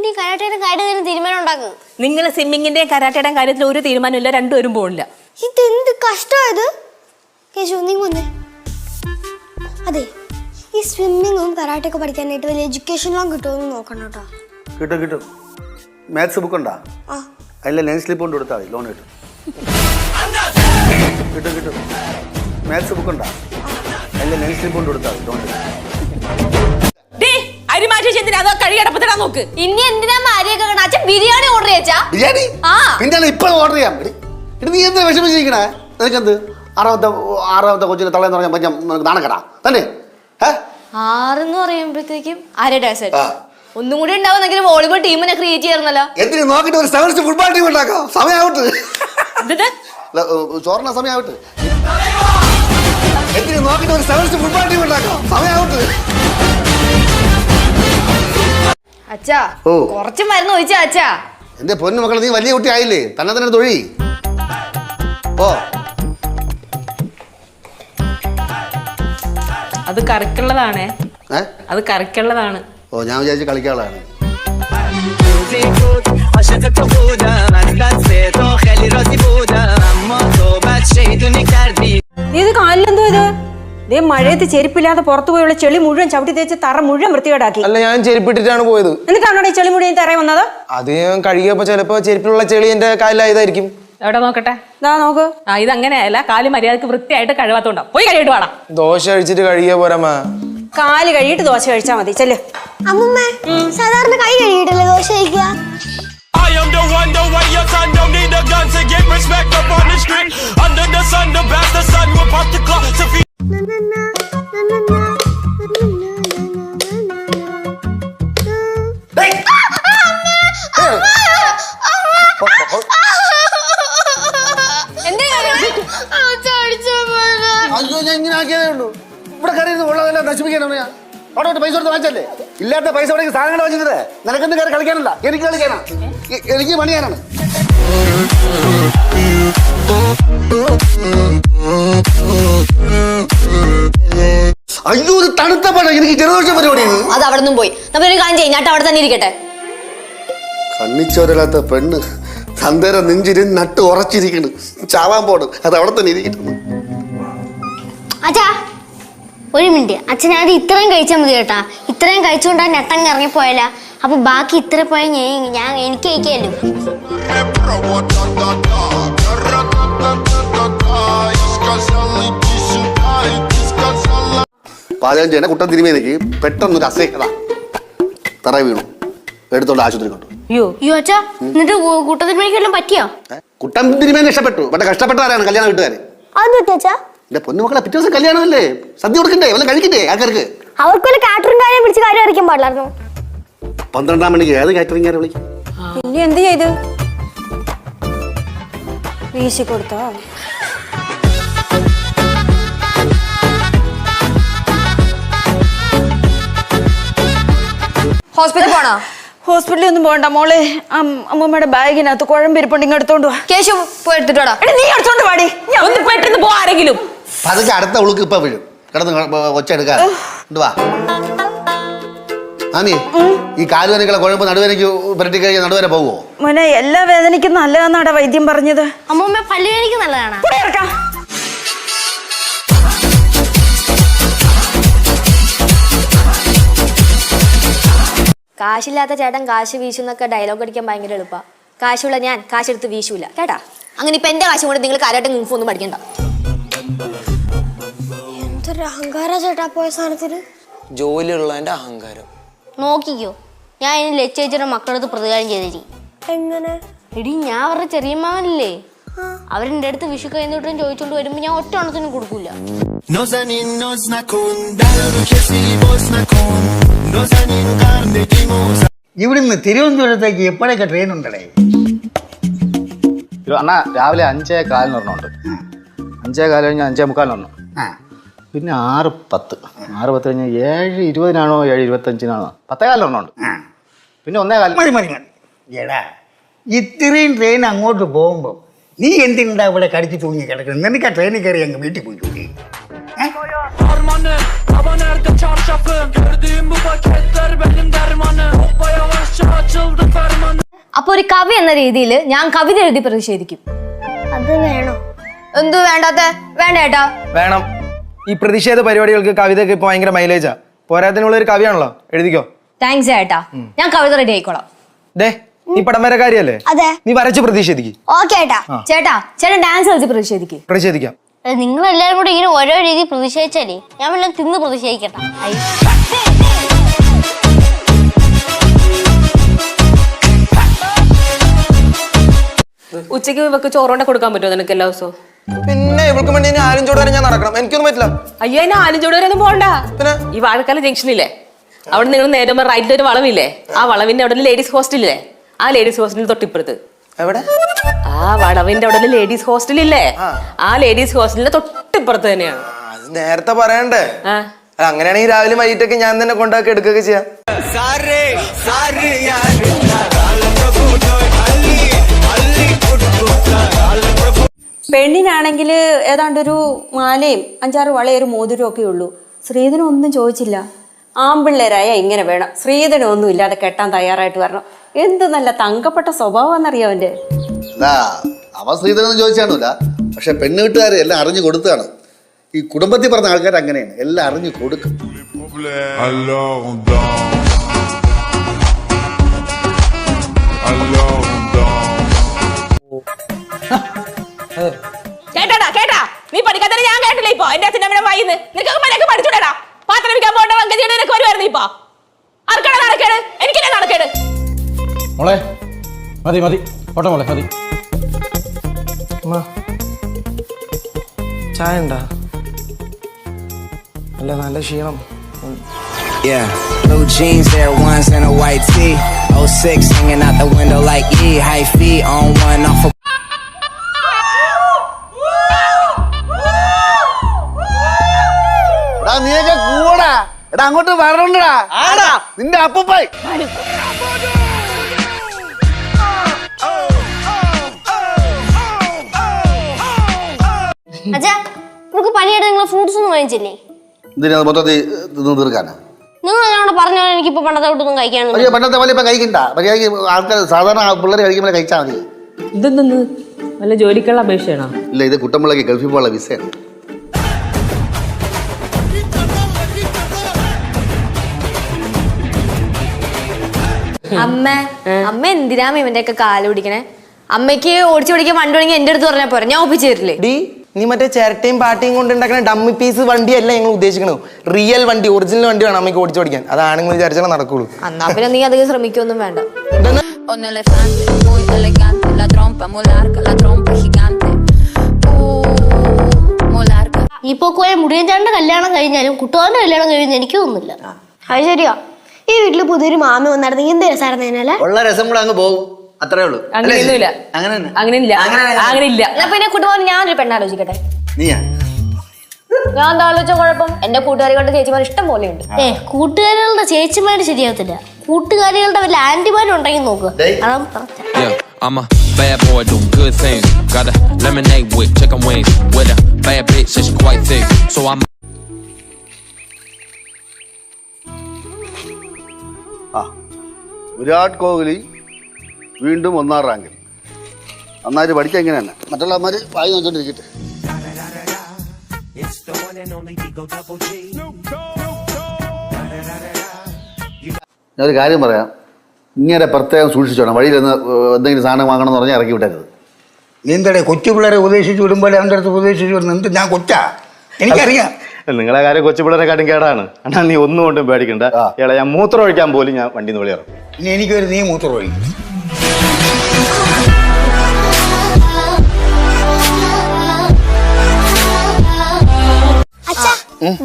നീ കരാട്ടയുടെ കാര്യത്തിൽ തീരുമാനം ഉണ്ടാക്കും. നിങ്ങൾ സ്വിമ്മിങ്ങിന്റെയും കരാട്ടയുടെയും കാര്യത്തിൽ ഒരു തീരുമാനമില്ല, രണ്ടുപേരും പോകില്ല. ഇതെന്ത് കഷ്ടമായത് കേശു, നീ വന്നേ. അതെ, ഈ സ്വിമ്മിങ്ങും കരാട്ടയൊക്കെ പഠിക്കാനായിട്ട് വലിയ എഡ്യൂക്കേഷൻ ലോൺ കിട്ടുമെന്ന് നോക്കണം കേട്ടോ. കിട്ടും കിട്ടും. മാത്സ് ബുക്ക് ഉണ്ടാ? അതിലെ നെയിം സ്ലിപ്പ് കൊണ്ട് കൊടുത്താൽ മതി, ലോൺ കിട്ടും. കിട്ടും കിട്ടും. മാത്സ് ബുക്ക് ഉണ്ടാ? അതിലെ നെയിം സ്ലിപ്പ് കൊണ്ട് കൊടുത്താൽ മതി, ലോൺ കിട്ടും. നോക്ക് ഇനി എന്തിനാ മാരിയൊക്കെ അച്ഛൻ ബിരിയാണി ഓർഡർ ചെയ്യാ? ബിരിയാണി പിന്നെ ഇപ്പൊ ഓർഡർ ചെയ്യാം. നീ എന്താ വിഷമിച്ചിരിക്കണേ? നിനക്കെന്ത് ആറാമത്തെ കൊച്ചിനെ തള്ളയെന്ന് പറഞ്ഞാൽ പറ്റാം നാണക്കടാ തന്നെ? 6 എന്ന് പറയുമ്പോഴത്തേക്കും ഒന്നും കൂടി ഉണ്ടാവുന്നെങ്കിലും വോളിബോൾ ടീമിനെ ക്രിയേറ്റ് ചെയ്യാറുന്നല്ലോ. എന്തിനു നോക്കിട്ട് ഒരു സെവൻസ് ഫുട്ബോൾ ടീം ഉണ്ടാക്കാം. സമയാവട്ടെ, ചോറിന സമയാവട്ടെ. എന്തിനു നോക്കിട്ട് ഒരു സെവൻസ് ഫുട്ബോൾ ടീം ഉണ്ടാക്കാം. സമയാവട്ടെ. അച്ഛാ കുറച്ച് മരുന്ന് ഒഴിച്ചാ അച്ഛാ. എന്റെ പൊന്നു മക്കളെ, നീ വലിയ കുട്ടി ആയില്ലേ? തന്നെ തന്നെ തൊഴി. ഓ അത് കറിക്കുള്ളതാണ്. അത് കറിക്കുള്ളതാണ്. ഓ ഞാൻ വിചാരിച്ചു കളിക്കാനുള്ളതാണ്. ഇത് കാലിലെന്തോ ഇത്? ഇതേ മഴയത്ത് ചെരുപ്പില്ലാതെ പുറത്തു പോയുള്ള ചെളി മുഴുവൻ ചവിട്ടി തേച്ച് തറ മുഴുവൻ വൃത്തികേടാക്കി. അല്ല, ഞാൻ ചെരുപ്പിട്ടിട്ടാണ് പോയത്. എന്നിട്ടാണോ ഈ ചെളി മുഴുവൻ തറ വന്നത്? അത് ഞാൻ കഴുകിയപ്പോ ചിലപ്പോ ചെരുപ്പിലുള്ള ചെളി എന്റെ കാലിലായതായിരിക്കും. എവിടെ നോക്കട്ടെ? നോക്ക്. ഇതങ്ങനെയല്ല, കാല് മര്യാദക്ക് വൃത്തിയായിട്ട് കഴുകാത്തോണ്ടാ. പോയി കഴിയിട്ട് വേണം. ദോശ കഴിച്ചിട്ട് കഴുകിയ പോരാ. കാല് കഴുകിയിട്ട് ദോശ കഴിച്ചാ മതി. ചെല്ല്. അമ്മൂമ്മ സാധാരണ കൈ കഴുകിയിട്ടല്ലേ ദോശ കഴിക്കുക? I am the one, the way your son don't need a gun to get respect up on the street. Under the sun, the bastard son will pop the clock to feed. അയ്യോ, ഞാൻ ഇങ്ങനെ ആക്കിയതേ ഉള്ളൂ. ഇവിടെ കയറി ഉള്ളതെല്ലാം നശിപ്പിക്കാനാണ് ഞാൻ. അവിടെ പൈസ കൊടുത്ത് വാങ്ങിച്ചല്ലേ? ഇല്ലാത്ത പൈസ കൊടുത്ത് സാധനങ്ങൾ വാങ്ങിച്ചത്. നിനക്കെന്ത് കയറി കളിക്കാനല്ല, എനിക്ക് കളിക്കാനാ. എനിക്ക് പണിയാനാണ്. അയ്യോ, ഒരു തണുത്ത പടം. എനിക്ക് ജലദോഷ പരിപാടിയാണ്. അത് അവിടെ നിന്നും പോയി. നമ്മളൊരു കാര്യം ചെയ്യും, ഞാൻ അവിടെ തന്നെ ഇരിക്കട്ടെ. കണ്ണിച്ചോരല്ലാത്ത പെണ്ണ് തന്തേര നെഞ്ചിരി നട്ട് ഉറച്ചിരിക്കണ്. ചാവാൻ പോടും. അത് അവിടെ തന്നെ ഇരിക്കുന്നു. അച്ഛാ ഒരു മിനിറ്റ്, അച്ഛൻ അത് ഇത്രയും കഴിച്ചാൽ മതി കേട്ടാ. ഇത്രയും കഴിച്ചുകൊണ്ടാ നെട്ടങ്ങ് ഇറങ്ങിപ്പോയല്ല. അപ്പൊ ബാക്കി ഇത്ര പോയ ഞാൻ എനിക്ക് കഴിക്കാമല്ലോ. പാചകം ചെയ്യണ കുട്ടൻ തിരുമേനിക്ക് പെട്ടെന്നൊരു അസഹ്യത തറ വീണു. എടുത്തോണ്ട് ആശുപത്രി കൊണ്ടു. അയ്യോ അച്ഛാ, എന്നിട്ട് കൂട്ടത്തിരിമേനെല്ലാം പറ്റിയോ? കുട്ടൻ തിരുമേനി ഇഷ്ടപ്പെട്ടു. പക്ഷെ കഷ്ടപ്പെട്ടവരാണ് കല്യാണ വീട്ടുകാര്. എന്റെ പൊന്നുമക്കളെ, പിറ്റേ ദിവസം കല്യാണമല്ലേ? സദ്യ കൊടുക്കണ്ടേ? വല്ല കഴിക്കണ്ടേ ആൾക്കാർക്ക്? അവർക്ക് കാറ്ററിംഗ് കാര്യം പിടിച്ച് കാര്യം അറിയിക്കാൻ പാടില്ലായിരുന്നു. 12 മണിക്ക് ഏത് കാറ്ററിംഗ് കാര്യം വിളിക്കും? പിന്നെ എന്ത് ചെയ്തു? വീശി കൊടുത്തോ? ഹോസ്പിറ്റലിൽ പോണോ? ഹോസ്പിറ്റലിൽ ഒന്നും പോകണ്ട മോളെ. അമ്മൂമ്മയുടെ ബാഗിനകത്ത് കുഴമ്പിരിപ്പുണ്ട്, എടുത്തോണ്ട് വാ. കേശു പോയി എടുത്തിട്ടോടാ. നീ എടുത്തോണ്ട് പാടി. ഒന്ന് പെട്ടെന്ന് പോ ആരെങ്കിലും. അതൊക്കെ അടുത്ത ഉളുക്ക് ഇപ്പൊ വീഴും. കിടന്ന് ഒച്ച എടുക്കാൻ വാ. ആമി, ഈ കാലുവേനക്കുള്ള കുഴമ്പ് നടുവേനയ്ക്ക് പുരട്ടി കഴിഞ്ഞാൽ നടുവേന പോവോ? മോനെ, എല്ലാ വേദനയ്ക്കും നല്ലതാന്നാടാ വൈദ്യം പറഞ്ഞത്. അമ്മൂമ്മ പല്ലുവേദനയ്ക്ക് നല്ലതാണ്. കാശില്ലാത്ത ചേട്ടൻ കാശ് വീശുന്നൊക്കെ ഡയലോഗ് അടിക്കാൻ ഭയങ്കര എളുപ്പ. കാശുള്ള ഞാൻ കാശെടുത്ത് വീശൂല കേട്ടാ. അങ്ങനെ ഇപ്പൊ എന്റെ കാശും കൊണ്ട് നിങ്ങൾ കരാട്ടെ മുൻപ് ഒന്നും പഠിക്കണ്ട. എന്തൊരു അഹങ്കാര ചേട്ടാ പോയ സ്ഥാനത്തിന്. ജോലിയുള്ളതിന്റെ അഹങ്കാരം നോക്കിക്കോ, ഞാൻ ഇനി ലച്ചേച്ചിയുടെ മക്കളടുത്ത് പ്രതികാരം ചെയ്തിരിക്കും. എങ്ങനെ? എടി, ഞാൻ അവരുടെ ചെറിയമ്മാവനില്ലേ, അവരെന്റെ അടുത്ത് വിഷു കഴിഞ്ഞിട്ടും ചോദിച്ചോണ്ട് വരുമ്പോ ഞാൻ ഒറ്റ ഓണത്തിനും കൊടുക്കൂല. ഇവിടുന്ന് തിരുവനന്തപുരത്തേക്ക് എപ്പോഴൊക്കെ ട്രെയിൻ ഉണ്ടേ? അണ്ണാ, രാവിലെ 5:15 ഒരെണ്ണമുണ്ട്. 5:15 കഴിഞ്ഞ് 5:45 പിന്നെ 6:10. 6:10 കഴിഞ്ഞ് 7:20 7:25 10:15 ഒരെണ്ണമുണ്ട്. പിന്നെ 1:15. മതി. എടാ, ഇത്രയും ട്രെയിൻ അങ്ങോട്ട് പോകുമ്പോൾ നീ എന്തിനാ ഇവിടെ കടിച്ച് തൂങ്ങി കിടക്കുന്നത്? നിനക്ക് ആ ട്രെയിനിൽ കയറി അങ്ങ് വീട്ടിൽ പോയി. nerede çarşafım? Gördüğüm bu paketler benim dermanım. Hoppa yavaşça açıldı fermanım. അപ്പൊ ഒരു കവി എന്ന രീതിയിൽ ഞാൻ കവിത എഴുതി പ്രതിഷേധിക്കും. അത് വേണോ? എന്തു വേണ്ടാത്ത? വേണ്ട ഏട്ടാ. വേണം. ഈ പ്രതിഷേധ പരിപാടികൾക്ക് കവിതയൊക്കെ ഇപ്പൊ ഭയങ്കര മൈലേജാ. പോരാത്തിനുള്ള ഒരു കവിയാണല്ലോ, എഴുതിക്കോ. താങ്ക്സ് ഏട്ടാ, ഞാൻ കവിത റെഡി ആയിക്കോളാം. ദേ നീ പടം വരക്കാരിയല്ലേ? അതെ. നീ വരച്ച് പ്രതിഷേധിക്ക്. ഓക്കെ ഏട്ടാ. ചേട്ടാ ചേട്ടൻ ഡാൻസ് കളിച്ച് പ്രതിഷേധിക്കും. പ്രതിഷേധിക്കാം. നിങ്ങൾ എല്ലാവരും കൂടെ ഇങ്ങനെ ഓരോ രീതി പ്രതിഷേധിച്ചാലേ ഞാൻ വല്ലതും തിന്ന് പ്രതിഷേധിക്കട്ടെ. ഉച്ചയ്ക്ക് ഇവക്ക് ചോറോണ്ട കൊടുക്കാൻ പറ്റുമോ നിനക്ക് എല്ലാ ദിവസവും? പിന്നെ ഇവൾക്ക് വേണ്ടി ഇനി ആലും ചോട് വരെ ഞാൻ നടക്കണം, എനിക്കൊന്നും പറ്റില്ല. അയ്യോ, അതിന് ആലിഞ്ചോട് വരെ ഒന്നും പോകണ്ട. ഈ വാഴക്കാല ജംഗ്ഷനില്ലേ, അവിടെ നിങ്ങൾ നേരെ റൈറ്റിൽ ഒരു വളവില്ലേ, ആ വളവിന്റെ അവിടെ ലേഡീസ് ഹോസ്റ്റലില്ലേ, ആ ലേഡീസ് ഹോസ്റ്റലിൽ തൊട്ടിപ്പുറത്ത്. എവിടെ? ആ വളവിന്റെ അവിടെ ലേഡീസ് ഹോസ്റ്റലില്ലേ, ആ ലേഡീസ് ഹോസ്റ്റലിന്റെ തൊട്ടിപ്പുറത്ത് തന്നെയാണ്. അത് നേരത്തെ പറയണ്ടേ? അങ്ങനെയാണെങ്കിൽ രാവിലെ വൈകിട്ടൊക്കെ ഞാൻ തന്നെ കൊണ്ടാക്കി എടുക്കുകയൊക്കെ ചെയ്യാം. പെണ്ണിനാണെങ്കിൽ ഏതാണ്ടൊരു മാലയും 5-6 വളയും ഒരു മോതിരവും ഒക്കെ ഉള്ളൂ. ശ്രീധനൊന്നും ചോദിച്ചില്ല. ആമ്പിള്ളേരായ ഇങ്ങനെ വേണം, ശ്രീധനൊന്നും ഇല്ലാതെ കെട്ടാൻ തയ്യാറായിട്ട് വരണം. എന്ത് നല്ല തങ്കപ്പെട്ട സ്വഭാവമെന്നറിയാം അവന്റെ. അവ സ്ത്രീധനം ചോദിച്ചാണല്ല, പക്ഷെ പെണ്ണ് വീട്ടുകാരെ എല്ലാം അറിഞ്ഞു കൊടുത്താണ്. ഈ കുടുംബത്തിൽ പറഞ്ഞ ആൾക്കാർ അങ്ങനെയാണ്, എല്ലാം അറിഞ്ഞു കൊടുക്കും. കേട്ടാ കേട്ടാ, നീ പഠിക്കാത്ത ഞാൻ കേട്ടില്ല. ഇപ്പൊ എന്റെ അച്ഛൻ അമ്മയുടെ വായിന്ന് നിനക്ക് മര്യാദക്ക് പഠിച്ചൂടാ. പാത്രം വിൽക്കാൻ പോകേണ്ട വങ്കതിയുടെ നിനക്ക് വരുമായിരുന്നു. ഇപ്പൊ ആർക്കാണ് നടക്കേട്? എനിക്കെന്നെ നടക്കേട്. മോളെ മതി മതി, പോട്ടെ മോളെ മതി. ചായ ഉണ്ടാ? അല്ല, നല്ല ക്ഷീണം. Yeah, blue jeans, Air Ones and a white tee. 06 hanging out the window like E. High feet on one off of. നീയൊക്കെ കൂടാ എടാ, അങ്ങോട്ട് വരണ്ടടാ. നിന്റെ അപ്പൂപ്പായി അച്ഛാ, നമുക്ക് പനിയായിട്ട് നിങ്ങൾ ഫ്രൂട്ട്സ് ഒന്നും വാങ്ങിച്ചില്ലേ? ഇതിന് മൊത്തത്തിൽ തിന്ന് തീർക്കാനാ? നിങ്ങൾ എന്നോട് പറഞ്ഞോ, എനിക്കിപ്പോ പണ്ടത്തെ വിട്ടൊന്നും കഴിക്കാനൊന്നും. അയ്യോ, പണ്ടത്തെ പോലെ ഇപ്പൊ കഴിക്കണ്ട. മര്യാദക്ക് ആൾക്കാർ സാധാരണ പിള്ളേർ കഴിക്കുമ്പോൾ കഴിച്ചാൽ മതി. ഇതെന്തെന്ന് വല്ല ജോലിക്കുള്ള അപേക്ഷയാണോ? ഇല്ല, ഇത് കുട്ടമ്പിള്ളക്ക് ഗൾഫിൽ പോകാനുള്ള വിസയാണ്. അമ്മ എന്തിനാ ഇവന്റെ ഒക്കെ കാല് പിടിക്കണേ? അമ്മയ്ക്ക് ഓടിച്ചു പിടിക്കാൻ വണ്ടി തുടങ്ങി എന്റെ അടുത്ത് പറഞ്ഞാൽ പോരാ, ഞാൻ ഒപ്പിച്ചു തരില്ലേ? ഡി, നീ മറ്റേ ചിരട്ടയും പാട്ടയും കൊണ്ട് ഉണ്ടാക്കുന്ന ഡമ്മി പീസ് വണ്ടിയല്ല ഞങ്ങൾ ഉദ്ദേശിക്കണത്. റിയൽ വണ്ടി, ഒറിജിനൽ വണ്ടി വേണം അമ്മയ്ക്ക് ഓടിച്ചു പഠിക്കാൻ. അതാണെങ്കിൽ വിചാരിച്ചാലേ നടക്കുള്ളൂ. എന്നാ പിന്നെ നീ അധികം ശ്രമിക്കൊന്നും വേണ്ട. Un elefante muy elegante, la trompa muy larga, la trompa gigante. Muy larga. ഇപ്പൊ മുടിയഞ്ചാണ്ട് കല്യാണം കഴിഞ്ഞാലും കുട്ടുവാന്റെ കല്യാണം കഴിഞ്ഞാൽ എനിക്ക് തോന്നുന്നില്ല. അത് ശരിയാ. ഈ വീട്ടില് പുതിയൊരു മാമ വന്നായിരുന്നെങ്കിൽ എന്ത് രസമായിരുന്നേനല്ലേ? ഉള്ള രസം കൂടെ അങ്ങ് പോകും, അത്രേ ഉള്ളൂ. അങ്ങനെയൊന്നുമില്ല, അങ്ങനെയില്ല. പിന്നെ കുട്ടുപോകാൻ ഞാനൊരു പെണ്ണാലോചിക്കട്ടെ. നീയാ? ഞാൻ എന്താ ആലോചിച്ച കുഴപ്പം? എന്റെ കൂട്ടുകാരികളുടെ ചേച്ചിമാർ ഇഷ്ടം പോലെയുണ്ട്. കൂട്ടുകാരികളുടെ ചേച്ചിമാര് ശരിയാവത്തില്ല, കൂട്ടുകാരികളുടെ വല്ല ആന്റിമാരും ഉണ്ടെങ്കിൽ നോക്കുക. Yeah, I'm a bad boy, do good things. Got a lemonade with chicken wings. With a bad bitch, she's quite thick. So I'm. Virat Kohli വീണ്ടും 1ാം റാങ്കിൽ. നന്നായിട്ട് പഠിക്കാൻ എങ്ങനെയാണ്, മറ്റുള്ളവന്മാര് വായി നോക്കിക്കൊണ്ടിരിക്കട്ടെ. ഞാനൊരു കാര്യം പറയാം, ഇങ്ങനെ പ്രത്യേകം സൂക്ഷിച്ചോണം. വഴിയിൽ നിന്ന് എന്തെങ്കിലും സാധനം വാങ്ങണം എന്ന് പറഞ്ഞാൽ ഇറക്കി വിട്ടരുത്. എന്താ കൊച്ചു പിള്ളേരെ ഉപദേശിച്ച് വിടുമ്പോൾ അവൻ്റെ അടുത്ത് ഉപദേശിച്ച് വിടുന്നത്? എന്ത് ഞാൻ കൊച്ചാ, എനിക്കറിയാം. നിങ്ങളെ കാര്യം കൊച്ചു പിള്ളേരെക്കാട്ടും കേടാണ്. എന്നാ നീ ഒന്നും കൊണ്ടും പേടിക്കണ്ട. ഇയാളെ ഞാൻ മൂത്രം ഒഴിക്കാൻ പോലും ഞാൻ വണ്ടിയിൽ നിന്ന് വിളിയിറക്കും. ഇനി എനിക്കൊരു നീ മൂത്രം ഒഴിക്കും.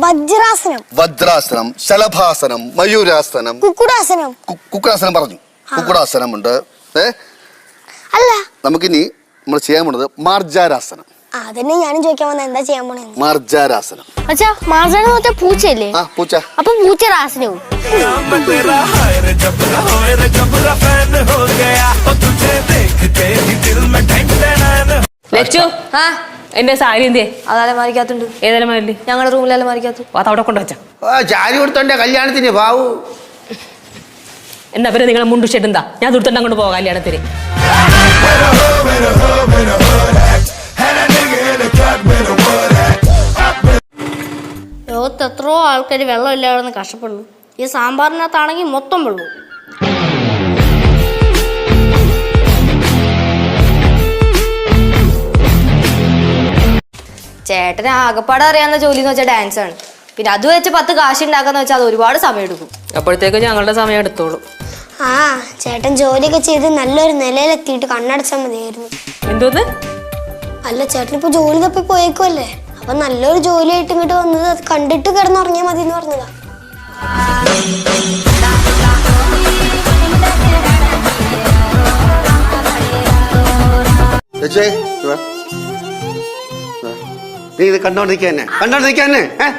വജ്രാസനം, വജ്രാസനം, ശലഭാസനം, മയൂരാസനം, കുക്കുടാസനം. കുക്കുടാസനം പറഞ്ഞു. കുക്കുടാസനമുണ്ട്. അല്ല, നമുക്കിനി നമ്മൾ ചെയ്യാൻ പോണത് മാർജാരാസനം. അതന്നെ ഞാനും ചോദിക്കാൻ വന്ന എന്താ ചെയ്യാൻ പോണേ? മാർജാരാസനം. അച്ഛാ, മാർജാനം എന്ന് വെച്ചാൽ പൂച്ചയല്ലേ? ആ, പൂച്ച. അപ്പൊ പൂച്ചരാസനവും. എന്റെ സാരി എന്തേ? അതലമാരിക്കകത്തുണ്ട്. ഏതലമാരില്ലേ? ഞങ്ങളുടെ റൂമിൽ അലമാരിക്കകത്ത്. അത് അവിടെ കൊണ്ടുവച്ച. ചാരി കൊടുത്തോണ്ടേ കല്യാണത്തിന് പാവു. എന്നാ പിന്നെ നിങ്ങളെ മുണ്ടുഷെട്ട് എന്താ ഞാൻ ദുർത്തണ്ട അങ്ങോട്ട് പോകാം കല്യാണത്തിന്. ലോകത്ത് എത്രയോ ആൾക്കാർ വെള്ളം ഇല്ലാതെ കഷ്ടപ്പെടുന്നു. ഈ സാമ്പാറിനകത്താണെങ്കിൽ മൊത്തം വെള്ളം. ചേട്ടന് ആകപ്പാടെ അറിയാവുന്ന ജോലി എന്ന് വെച്ചാൽ ഡാൻസ് ആണ്. പിന്നെ അത് വെച്ച് 10 കാശ് ഉണ്ടാക്കാന്ന് വെച്ചാൽ അത് ഒരുപാട് സമയം എടുക്കും. അപ്പോഴത്തേക്ക് ഞങ്ങളുടെ സമയം എടുത്തോളൂ. ആ ചേട്ടൻ ജോലിയൊക്കെ ചെയ്ത് നല്ലൊരു നിലയിലെത്തിയിട്ട് കണ്ണടച്ചാൽ മതിയായിരുന്നു. എന്തോന്ന്? അല്ല ചേട്ടൻ ഇപ്പൊ ജോലി തപ്പി പോയേക്കുമല്ലേ, അപ്പൊ നല്ലൊരു ജോലിയായിട്ട് ഇങ്ങോട്ട് വന്നത് അത് കണ്ടിട്ട് കിടന്നുറങ്ങിയാൽ മതി എന്ന് പറഞ്ഞതാ. നീ ഇത് കണ്ടോണ്ടിരിക്കാൻ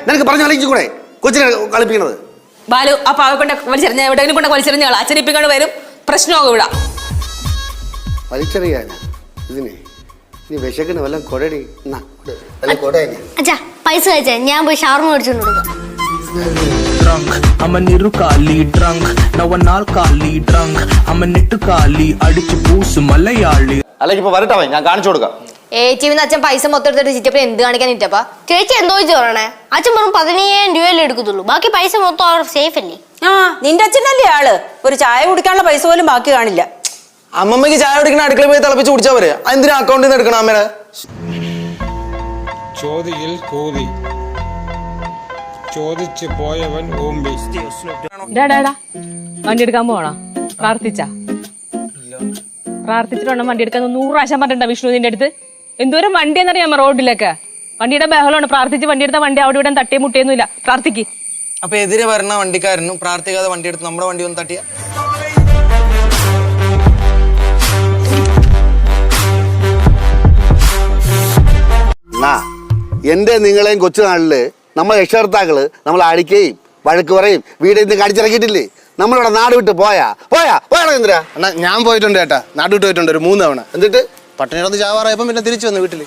നിനക്ക് പറഞ്ഞു കളിച്ചു കൂടെ കൊച്ചിനെ കളിപ്പിക്കണത്? ബാലു ആ പാവ കൊണ്ട് വലിച്ചെറിഞ്ഞ എവിടെയെങ്കിലും കൊണ്ട് വലിച്ചെറിഞ്ഞ അച്ഛനിപ്പിക്കൊണ്ട് വരും, പ്രശ്നമാകും ഇവിടെ. വലിച്ചെറിയാനാ ഇതിനെ? നീ വിശക്കിന് വല്ല കൊടടി അച്ഛാ പൈസ കഴിച്ചേ, ഞാൻ പോയി ഷവർമ മേടിച്ചോണ്ട് കൊടുക്കാം. അല്ലെങ്കിൽ ഇപ്പൊ വരട്ടവൻ ഞാൻ കാണിച്ചു കൊടുക്കാം. അച്ഛൻ പൈസ മൊത്തം എടുത്തിട്ട് ചിറ്റപ്പ എന്ത് കാണിക്കാൻ ഇറ്റപ്പാ? ചേച്ചി എന്തോ പറയണേ? അച്ഛൻ വെറും 15,000 രൂപയല്ലേ എടുക്കത്തുള്ളൂ, ബാക്കി പൈസ മൊത്തം അവർ സേഫ് അല്ലേ? ആ നിന്റെ അച്ഛനല്ലേ ആള്, ഒരു ചായ കുടിക്കാനുള്ള പൈസ പോലും ബാക്കി കാണില്ല. അമ്മമ്മക്ക് ചായ കുടിക്കണ അടുക്കള പോയി തിളപ്പിച്ച് കുടിച്ചാ പോരെ, എന്തിനാ അക്കൗണ്ടിൽ നിന്ന് എടുക്കണം അമ്മേടെ? ചോദിയിൽ കൂതി ചോദിച്ചു പോയവൻ ഓമ്പി. വണ്ടി എടുക്കാൻ പോണോ? പ്രാർത്ഥിച്ചിട്ടുണ്ടോ വണ്ടി എടുക്കാൻ? 100 പ്രാവശ്യം പറഞ്ഞിട്ടുണ്ടോ വിഷ്ണു നിന്റെ അടുത്ത്? എന്തോരം വണ്ടി എന്നറിയാമോ റോഡിലൊക്കെ? വണ്ടിയുടെ ബഹളമാണ്. പ്രാർത്ഥിച്ച് വണ്ടി എടുത്ത വണ്ടി അവിടെ ഇവിടെ തട്ടിയ മുട്ടിയൊന്നുമില്ല. പ്രാർത്ഥിക്ക്. അപ്പൊ എതിരെ വരുന്ന വണ്ടിക്കാരനും പ്രാർത്ഥിക്കാതെ വണ്ടി എടുത്ത് നമ്മുടെ വണ്ടി ഒന്ന് തട്ടിയ എന്റെ നിങ്ങളെയും കൊച്ചുനാളില് നമ്മൾ രക്ഷകർത്താക്കള് നമ്മൾ അടിക്കുകയും വഴക്ക് പറയും വീട്ടിൽ നിന്ന് കടിച്ചിറക്കിയിട്ടില്ലേ? നമ്മളിവിടെ നാട് വിട്ട് പോയാ എന്തിനാ? ഞാൻ പോയിട്ടുണ്ട് ചേട്ടാ, നാട് വിട്ട് പോയിട്ടുണ്ട് ഒരു 3 തവണ. എന്നിട്ട് പട്ടിണിയൊന്ന് ചാവാറായപ്പം പിന്നെ തിരിച്ചു വന്നു വീട്ടില്.